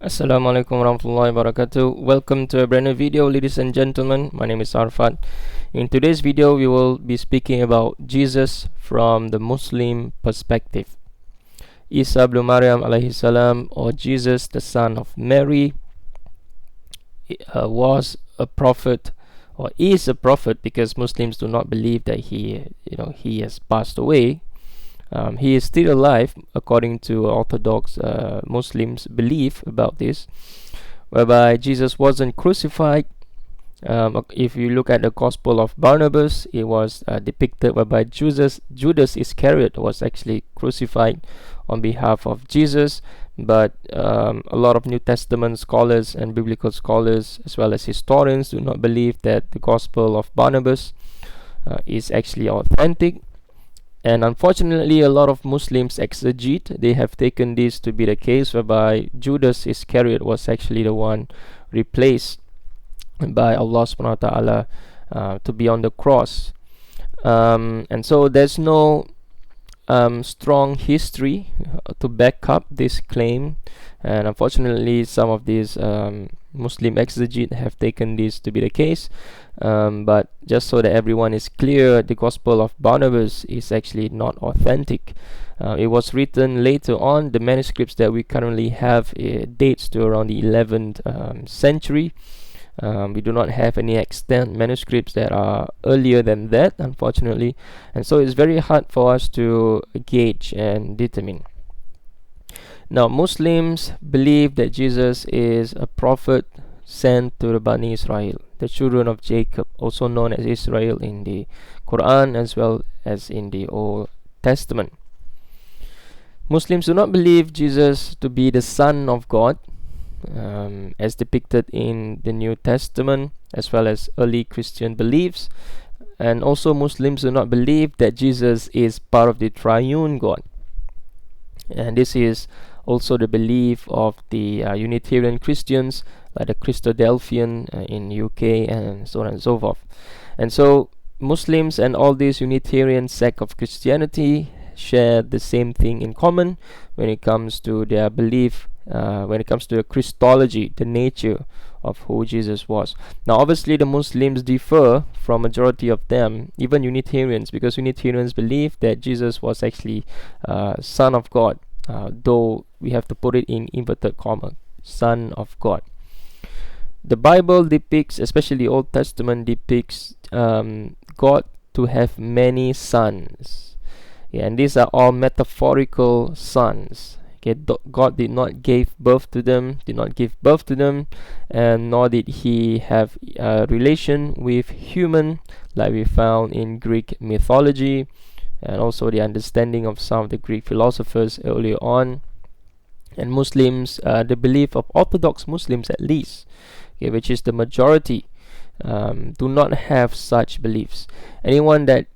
Assalamualaikum warahmatullahi wabarakatuh. Welcome to a brand new video, ladies and gentlemen. My name is Arfat. In today's video, we will be speaking about Jesus from the Muslim perspective. Isa ibn Maryam alayhi salam, or Jesus, the son of Mary, was a prophet, or is a prophet, because Muslims do not believe that he has passed away. He is still alive, according to Orthodox Muslims' belief about this, whereby Jesus wasn't crucified. If you look at the Gospel of Barnabas, it was depicted whereby Judas Iscariot was actually crucified on behalf of Jesus. But a lot of New Testament scholars and biblical scholars, as well as historians, do not believe that the Gospel of Barnabas is actually authentic. And unfortunately, a lot of Muslims exegete, they have taken this to be the case, whereby Judas Iscariot was actually the one replaced by Allah subhanahu wa ta'ala to be on the cross. And so there's no strong history to back up this claim, and unfortunately some of these Muslim exegetes have taken this to be the case. But just so that everyone is clear, the Gospel of Barnabas is actually not authentic. It was written later on. The manuscripts that we currently have dates to around the 11th century. We do not have any extant manuscripts that are earlier than that, unfortunately, and so it's very hard for us to gauge and determine. Now, Muslims believe that Jesus is a prophet sent to the Bani Israel, the children of Jacob, also known as Israel in the Quran as well as in the Old Testament. Muslims do not believe Jesus to be the Son of God, as depicted in the New Testament, as well as early Christian beliefs. And also, Muslims do not believe that Jesus is part of the triune God. And this is also the belief of the Unitarian Christians, like the Christadelphian in UK, and so on and so forth. And so Muslims and all these Unitarian sect of Christianity share the same thing in common when it comes to their belief, when it comes to the Christology, the nature of who Jesus was. Now, obviously, the Muslims differ from majority of them, even Unitarians, because Unitarians believe that Jesus was actually Son of God, though we have to put it in inverted comma, Son of God. The Bible depicts, especially the Old Testament, depicts God to have many sons. Yeah, and these are all metaphorical sons. Okay, God did not give birth to them, and nor did he have a relation with human, like we found in Greek mythology, and also the understanding of some of the Greek philosophers earlier on. And Muslims, the belief of Orthodox Muslims at least, okay, which is the majority, do not have such beliefs. Anyone that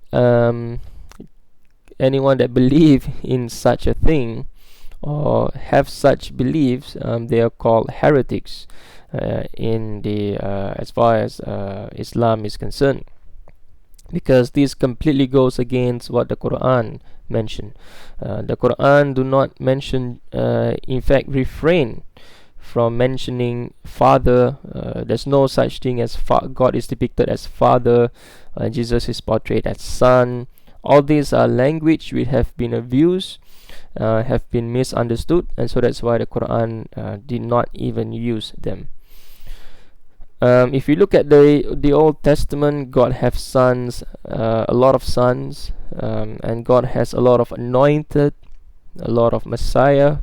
believe in such a thing or have such beliefs, they are called heretics in the as far as Islam is concerned, because this completely goes against what the Quran mentioned. The Quran do not mention, in fact, refrain from mentioning father. There's no such thing as God is depicted as father. Jesus is portrayed as son. All these are language which have been abused, have been misunderstood, and so that's why the Quran did not even use them. If you look at the Old Testament, God has sons, a lot of sons, and God has a lot of anointed, a lot of Messiah.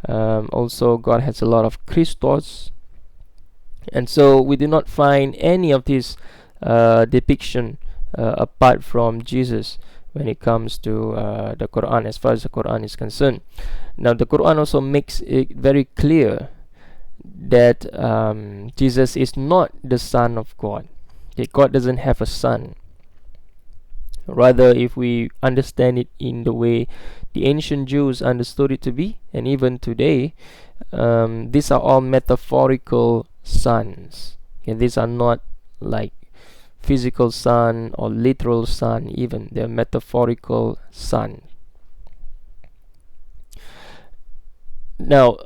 Also, God has a lot of Christos, and so we do not find any of these depiction apart from Jesus when it comes to the Quran, as far as the Quran is concerned. Now, the Quran also makes it very clear that Jesus is not the Son of God. Okay, God doesn't have a son. Rather, if we understand it in the way the ancient Jews understood it to be, and even today, these are all metaphorical sons. Okay, these are not like physical son or literal son, even they're metaphorical son. Now,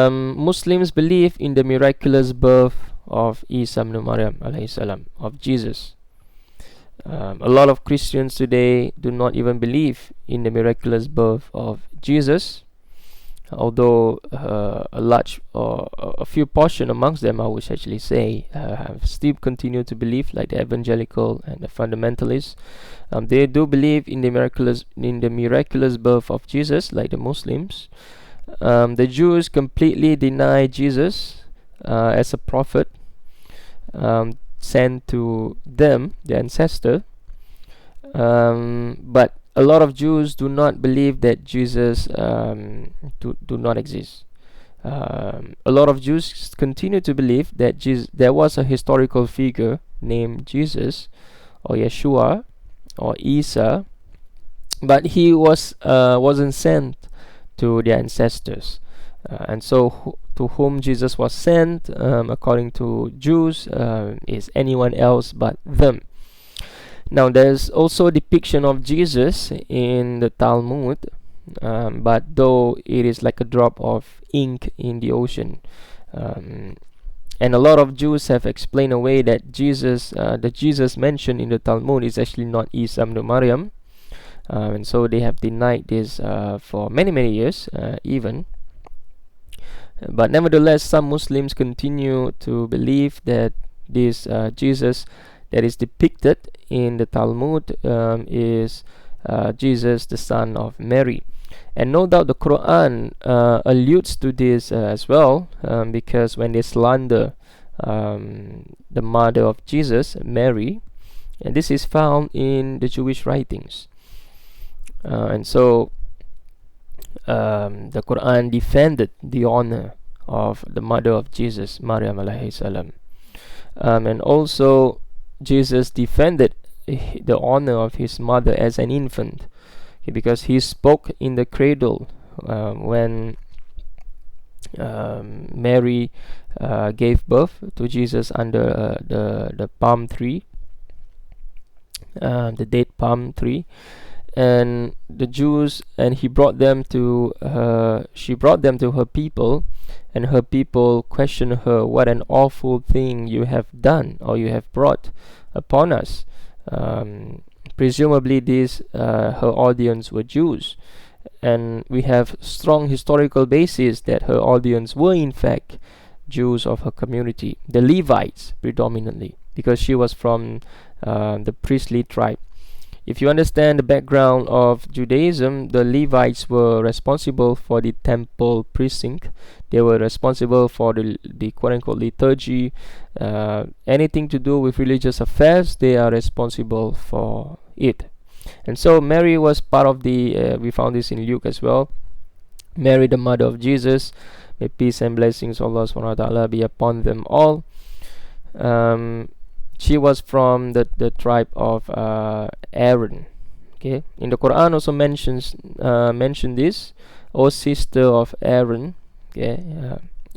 Muslims believe in the miraculous birth of Isa ibn Maryam alayhi salam, of Jesus. A lot of Christians today do not even believe in the miraculous birth of Jesus, although a large or a few portion amongst them, I would actually say, have still continued to believe, like the evangelical and the fundamentalists. They do believe in the miraculous birth of Jesus, like the Muslims. The Jews completely deny Jesus as a prophet sent to them, the ancestor. But a lot of Jews do not believe that Jesus do not exist. A lot of Jews continue to believe that there was a historical figure named Jesus or Yeshua or Isa, but he wasn't sent to their ancestors. And so to whom Jesus was sent, according to Jews, is anyone else but them. Now, there's also a depiction of Jesus in the Talmud, but though it is like a drop of ink in the ocean. And a lot of Jews have explained away that the Jesus mentioned in the Talmud is actually not Isa ibn Maryam. And so they have denied this for many, many years, even. But nevertheless, some Muslims continue to believe that this Jesus that is depicted in the Talmud is Jesus, the son of Mary. And no doubt the Quran alludes to this as well, because when they slander the mother of Jesus, Mary, and this is found in the Jewish writings. And so the Quran defended the honor of the mother of Jesus, Maryam alayhi salam. And also Jesus defended the honor of his mother as an infant, because he spoke in the cradle when Mary gave birth to Jesus under the palm tree, the date palm tree. And the Jews, and she brought them to her people, and her people questioned her, "What an awful thing you have done, or you have brought upon us." Presumably her audience were Jews, and we have strong historical basis that her audience were in fact Jews of her community, the Levites predominantly, because she was from the priestly tribe. If you understand the background of Judaism, the Levites were responsible for the temple precinct. They were responsible for the quote-unquote liturgy. Anything to do with religious affairs, they are responsible for it. And so Mary was part of we found this in Luke as well. Mary, the mother of Jesus, may peace and blessings of Allah subhanahu wa ta'ala be upon them all. She was from the tribe of Aaron. Okay, in the Quran also mention this, O sister of Aaron. Okay,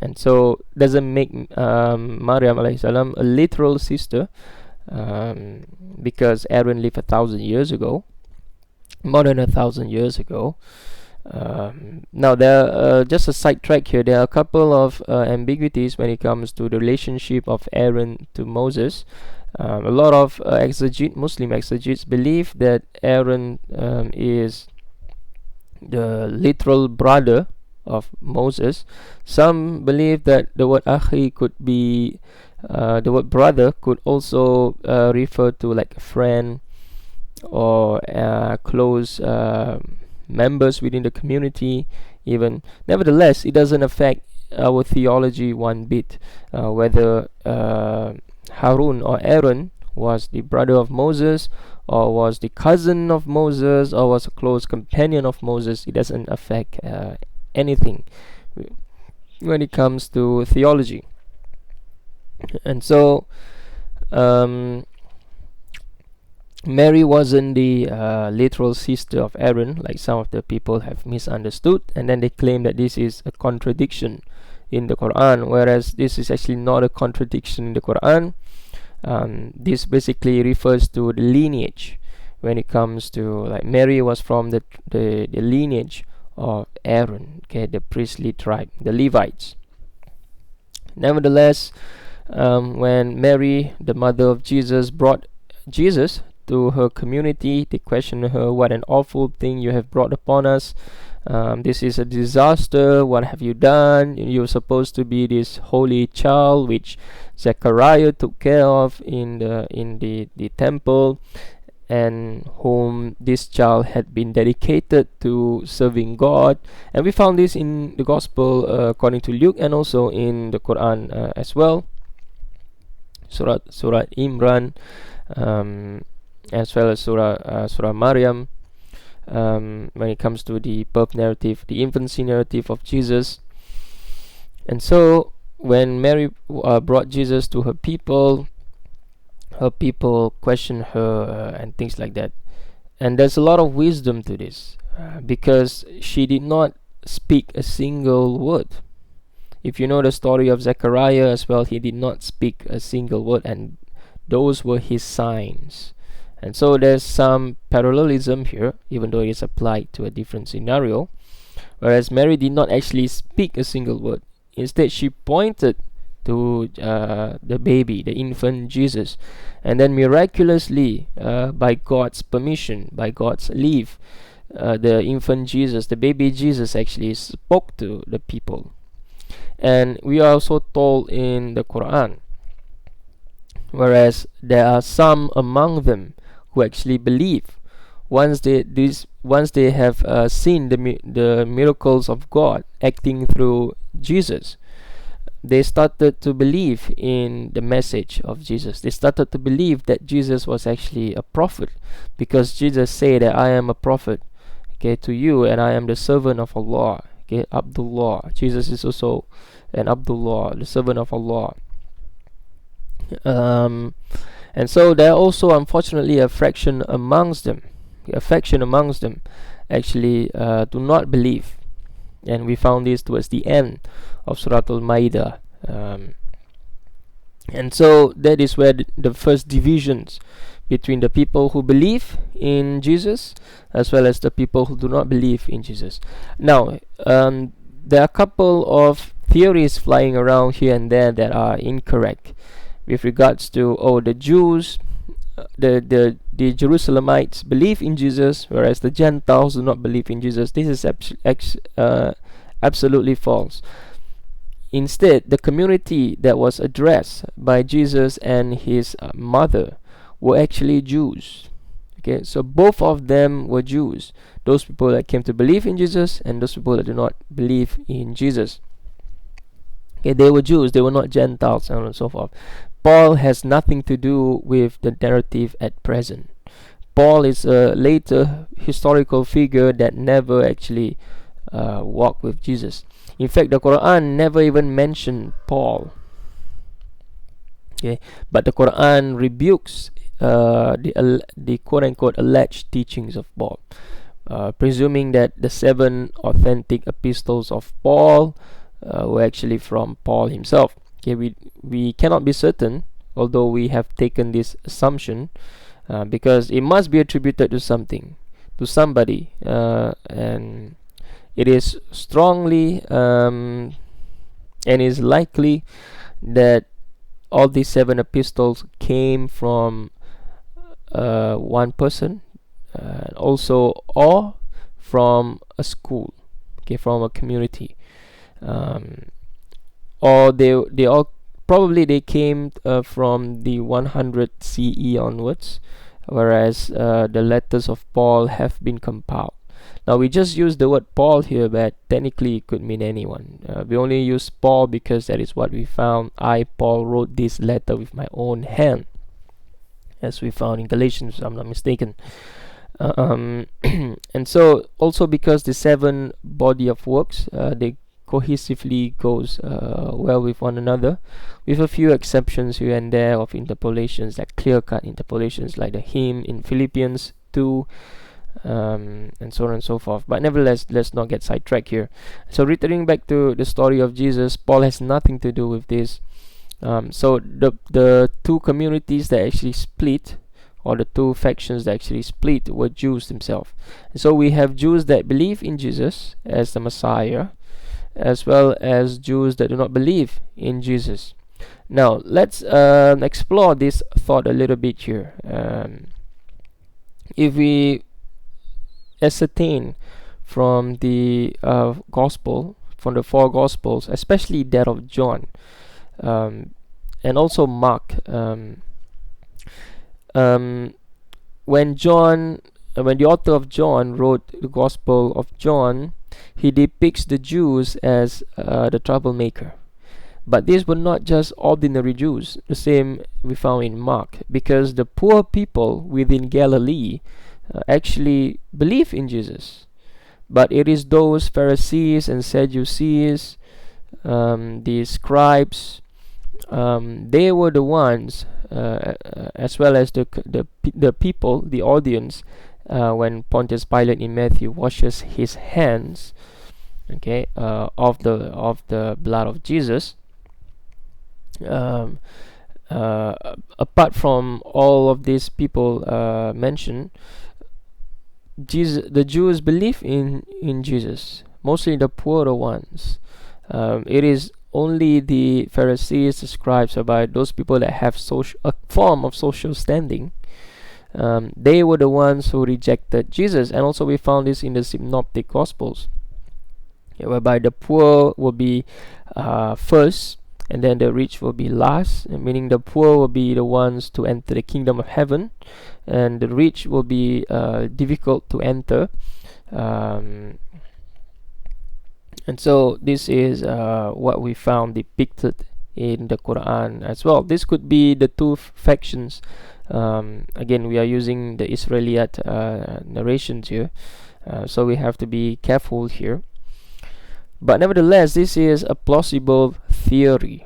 and so doesn't make Maryam alayhi salam a literal sister, because Aaron lived 1,000 years ago, more than 1,000 years ago. Now there just a sidetrack here. There are a couple of ambiguities when it comes to the relationship of Aaron to Moses. A lot of Muslim exegetes believe that Aaron is the literal brother of Moses. Some believe that the word akhi could be the word brother could also refer to like a friend or close members within the community even. Nevertheless, it doesn't affect our theology one bit, whether Harun or Aaron was the brother of Moses, or was the cousin of Moses, or was a close companion of Moses. It doesn't affect anything when it comes to theology. And so Mary wasn't the literal sister of Aaron, like some of the people have misunderstood, and then they claim that this is a contradiction in the Quran, whereas this is actually not a contradiction in the Quran. This basically refers to the lineage. When it comes to, like, Mary was from the lineage of Aaron, okay, the priestly tribe, the Levites. Nevertheless, when Mary, the mother of Jesus, brought Jesus to her community, they questioned her, "What an awful thing you have brought upon us. This is a disaster. What have you done? You're supposed to be this holy child which Zechariah took care of in the temple, and whom this child had been dedicated to serving God." And we found this in the Gospel according to Luke, and also in the Quran as well. Surah Imran, as well as Surah Maryam, when it comes to the birth narrative, the infancy narrative of Jesus. And so when Mary brought Jesus to her people questioned her and things like that. And there's a lot of wisdom to this, because she did not speak a single word. If you know the story of Zechariah as well, he did not speak a single word, and those were his signs. And so there's some parallelism here, even though it is applied to a different scenario. Whereas Mary did not actually speak a single word. Instead, she pointed to the baby, the infant Jesus, and then miraculously, by God's permission, by God's leave, the infant Jesus, the baby Jesus, actually spoke to the people. And we are also told in the Quran, whereas there are some among them who actually believe once they have seen the miracles of God acting through Jesus. They started to believe in the message of Jesus. They started to believe that Jesus was actually a prophet, because Jesus said that I am a prophet, okay, to you, and I am the servant of Allah, okay, Abdullah. Jesus is also an Abdullah, the servant of Allah. And so there are also, unfortunately, a faction amongst them actually do not believe. And we found this towards the end of Surah Al-Ma'idah. And so that is where the first divisions between the people who believe in Jesus as well as the people who do not believe in Jesus. Now, there are a couple of theories flying around here and there that are incorrect with regards to the Jews, the Jerusalemites believe in Jesus, whereas the Gentiles do not believe in Jesus. This is absolutely false. Instead, the community that was addressed by Jesus and his mother were actually Jews. Okay, so both of them were Jews. Those people that came to believe in Jesus and those people that do not believe in Jesus. Okay, they were Jews, they were not Gentiles, and so forth. Paul has nothing to do with the narrative at present. Paul is a later historical figure that never actually walked with Jesus. In fact, the Quran never even mentioned Paul. Okay, but the Quran rebukes the quote-unquote alleged teachings of Paul, presuming that the 7 authentic epistles of Paul were actually from Paul himself. Okay, we cannot be certain, although we have taken this assumption, because it must be attributed to something, to somebody, and it is strongly and is likely that all these 7 epistles came from one person, also, or from a school, okay, from a community, or they all probably they came from the 100 CE onwards, whereas the letters of Paul have been compiled. Now we just use the word Paul here, but technically it could mean anyone. We only use Paul because that is what we found. I, Paul, wrote this letter with my own hand, as we found in Galatians, if I'm not mistaken. And so also because the 7 body of works, they cohesively goes well with one another, with a few exceptions here and there of interpolations, like clear-cut interpolations, like the hymn in Philippians 2, and so on and so forth. But nevertheless, let's not get sidetracked here. So returning back to the story of Jesus, Paul has nothing to do with this. So the 2 communities that actually split, or the two factions that actually split were Jews themselves. So we have Jews that believe in Jesus as the Messiah, as well as Jews that do not believe in Jesus. Now let's explore this thought a little bit here. If we ascertain from the gospel, from the four gospels, especially that of John, and also Mark, when the author of John wrote the Gospel of John, he depicts the Jews as the troublemaker. But these were not just ordinary Jews. The same we found in Mark, because the poor people within Galilee actually believe in Jesus. But it is those Pharisees and Sadducees, the scribes, they were the ones, as well as the people, the audience, when Pontius Pilate in Matthew washes his hands, okay, of the blood of Jesus. Apart from all of these people mentioned, the Jews believe in Jesus, mostly the poorer ones. It is only the Pharisees, the scribes, about those people that have a form of social standing. They were the ones who rejected Jesus, and also we found this in the Synoptic Gospels, whereby the poor will be first, and then the rich will be last, meaning the poor will be the ones to enter the kingdom of heaven, and the rich will be difficult to enter. And so this is what we found depicted in the Quran as well. This could be the two factions. Again, we are using the Israelite narrations here, so we have to be careful here. But nevertheless, this is a plausible theory.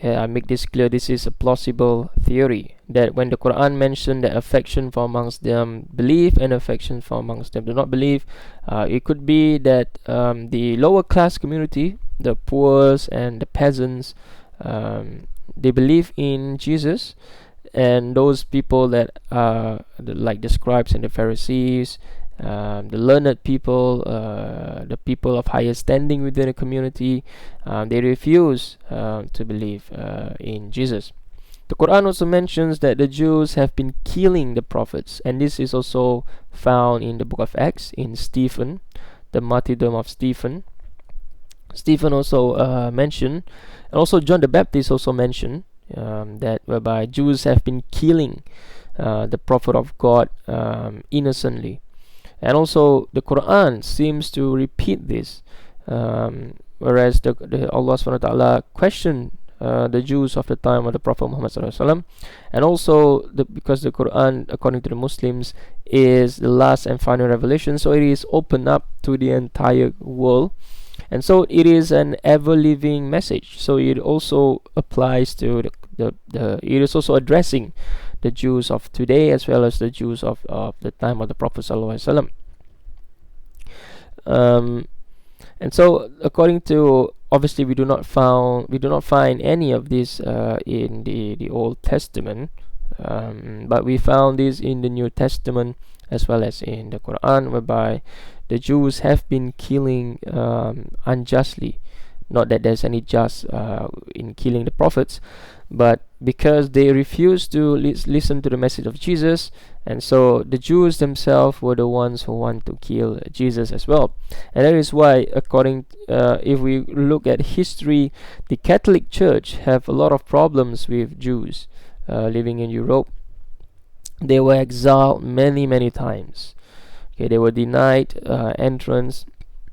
I make this clear, this is a plausible theory, that when the Quran mentioned that affection for amongst them believe and affection for amongst them do not believe, it could be that the lower class community, the poor and the peasants, they believe in Jesus, and those people that like the scribes and the Pharisees, the learned people, the people of higher standing within the community, they refuse to believe in Jesus. The Quran also mentions that the Jews have been killing the prophets, and this is also found in the book of Acts, in Stephen, the martyrdom of Stephen. Stephen also mentioned, and also John the Baptist also mentioned, that whereby Jews have been killing the prophet of God innocently. And also the Quran seems to repeat this, whereas the Allah subhanahu wa ta'ala questioned the Jews of the time of the Prophet Muhammad sallallahu alaihi wasallam, and also because the Quran, according to the Muslims, is the last and final revelation, so it is open up to the entire world, and so it is an ever-living message. So it also applies to it is also addressing the Jews of today as well as the Jews of the time of the Prophet sallallahu alaihi wasallam. And so, according to, obviously, we do not find any of this in the Old Testament, but we found this in the New Testament as well as in the Quran, whereby the Jews have been killing unjustly. Not that there's any just in killing the prophets, but because they refused to listen to the message of Jesus, and so the Jews themselves were the ones who want to kill Jesus as well. And that is why, according if we look at history, the Catholic Church have a lot of problems with Jews living in Europe. They were exiled many times. Okay, they were denied entrance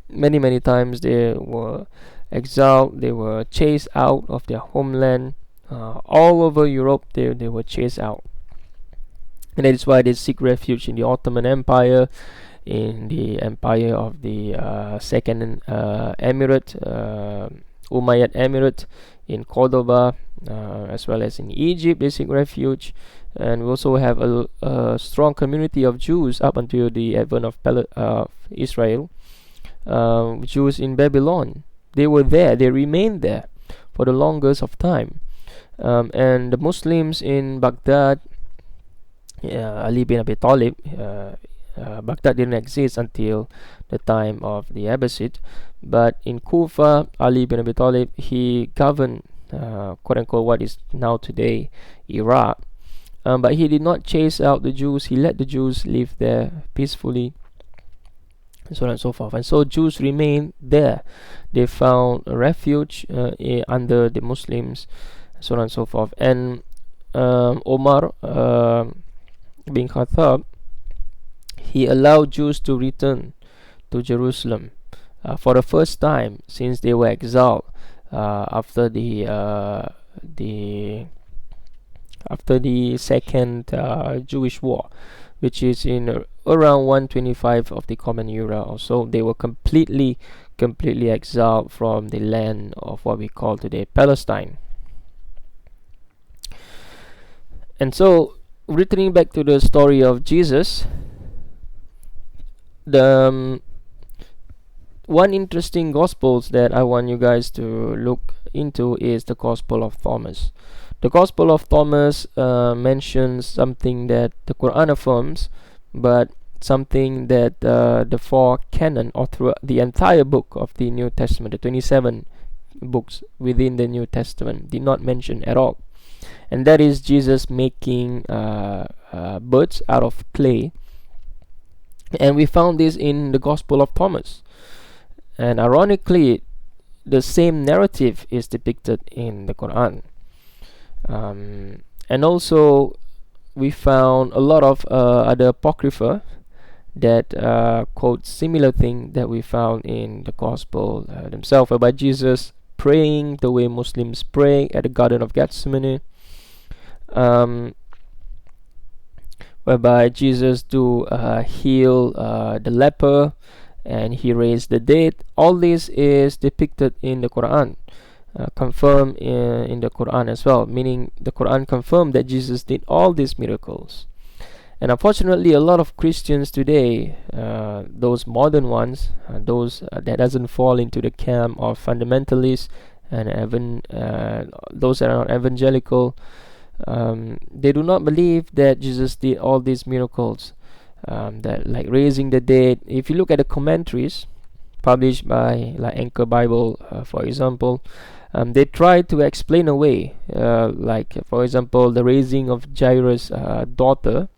many times. They were exiled, they were chased out of their homeland. All over Europe, they were chased out, and that is why they seek refuge in the Ottoman Empire, in the empire of the Second Emirate, Umayyad Emirate, in Cordoba, as well as in Egypt. They seek refuge, and we also have a strong community of Jews up until the advent of Israel. Jews in Babylon, they were there, they remained there for the longest of time. And the Muslims in Baghdad, Ali bin Abi Talib. Baghdad didn't exist until the time of the Abbasid, but in Kufa, Ali bin Abi Talib, he governed, quote unquote, what is now today Iraq. But he did not chase out the Jews. He let the Jews live there peacefully, and so on and so forth. And so Jews remained there. They found a refuge under the Muslims, so on and so forth. And Omar bin Khattab, he allowed Jews to return to Jerusalem for the first time since they were exiled after the second Jewish war, which is in around 125 of the Common Era or so. They were completely exiled from the land of what we call today Palestine. And so, returning back to the story of Jesus, the one interesting gospels that I want you guys to look into is the Gospel of Thomas. The Gospel of Thomas mentions something that the Quran affirms, but something that the four canon, or through the entire book of the New Testament, the 27 books within the New Testament, did not mention at all. And that is Jesus making birds out of clay. And we found this in the Gospel of Thomas. And ironically, the same narrative is depicted in the Quran. And also, we found a lot of other apocrypha that quote similar thing that we found in the Gospel themselves, whereby Jesus praying the way Muslims pray at the Garden of Gethsemane, whereby Jesus do heal the leper, and he raised the dead. All this is depicted in the Quran, confirmed in the Quran as well, meaning the Quran confirmed that Jesus did all these miracles. And unfortunately, a lot of Christians today, those modern ones, those that doesn't fall into the camp of fundamentalists and those that are not evangelical, they do not believe that Jesus did all these miracles, that like raising the dead. If you look at the commentaries published by like Anchor Bible, for example, they try to explain away, like for example, the raising of Jairus' daughter.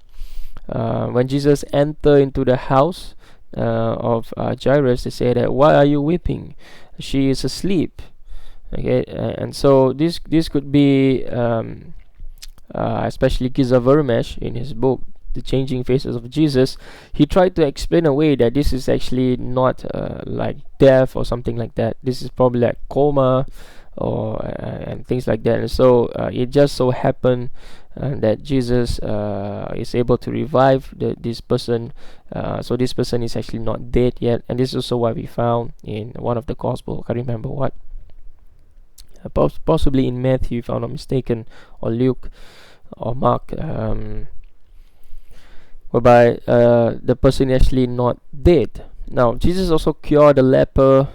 When Jesus entered into the house of Jairus, they say that, "Why are you weeping? She is asleep." Okay, and so this could be especially Giza Vermesh in his book The Changing Faces of Jesus. He tried to explain away that this is actually not like death or something like that. This is probably like coma or and things like that. And so it just so happened that Jesus is able to revive this person. So this person is actually not dead yet. And this is also what we found in one of the Gospels. I can't remember what. Possibly in Matthew, if I'm not mistaken, or Luke, or Mark, whereby the person is actually not dead. Now, Jesus also cured the leper,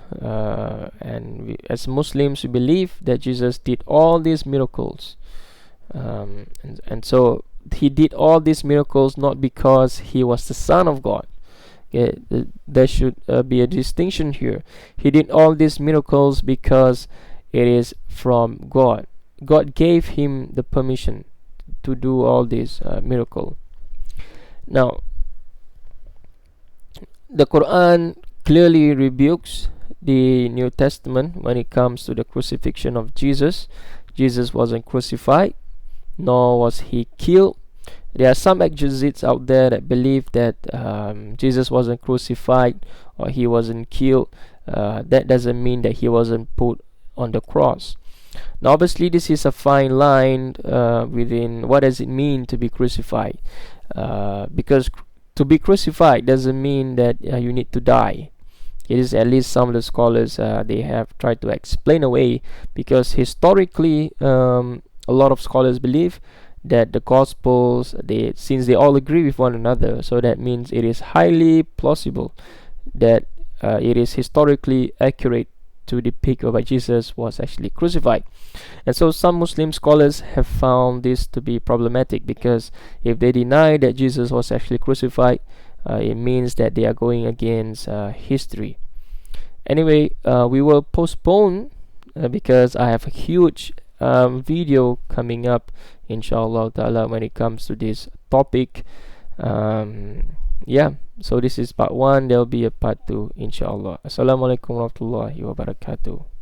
and as Muslims, we believe that Jesus did all these miracles. And so he did all these miracles not because he was the Son of God. Okay, there should be a distinction here. He did all these miracles because it is from God. God gave him the permission to do all these miracles. Now, the Quran clearly rebukes the New Testament when it comes to the crucifixion of Jesus. Jesus wasn't crucified, nor was he killed. There are some exegetes out there that believe that Jesus wasn't crucified or he wasn't killed. That doesn't mean that he wasn't put on the cross. Now, obviously, this is a fine line within what does it mean to be crucified, because to be crucified doesn't mean that you need to die. It is, at least some of the scholars they have tried to explain away, because historically a lot of scholars believe that the Gospels, since they all agree with one another, so that means it is highly plausible that it is historically accurate to depict whereby Jesus was actually crucified. And so some Muslim scholars have found this to be problematic, because if they deny that Jesus was actually crucified, it means that they are going against history. Anyway, we will postpone because I have a huge video coming up, inshallah ta'ala, when it comes to this topic. Yeah, so this is part 1. There will be a part 2, inshallah. Assalamualaikum warahmatullahi wabarakatuh.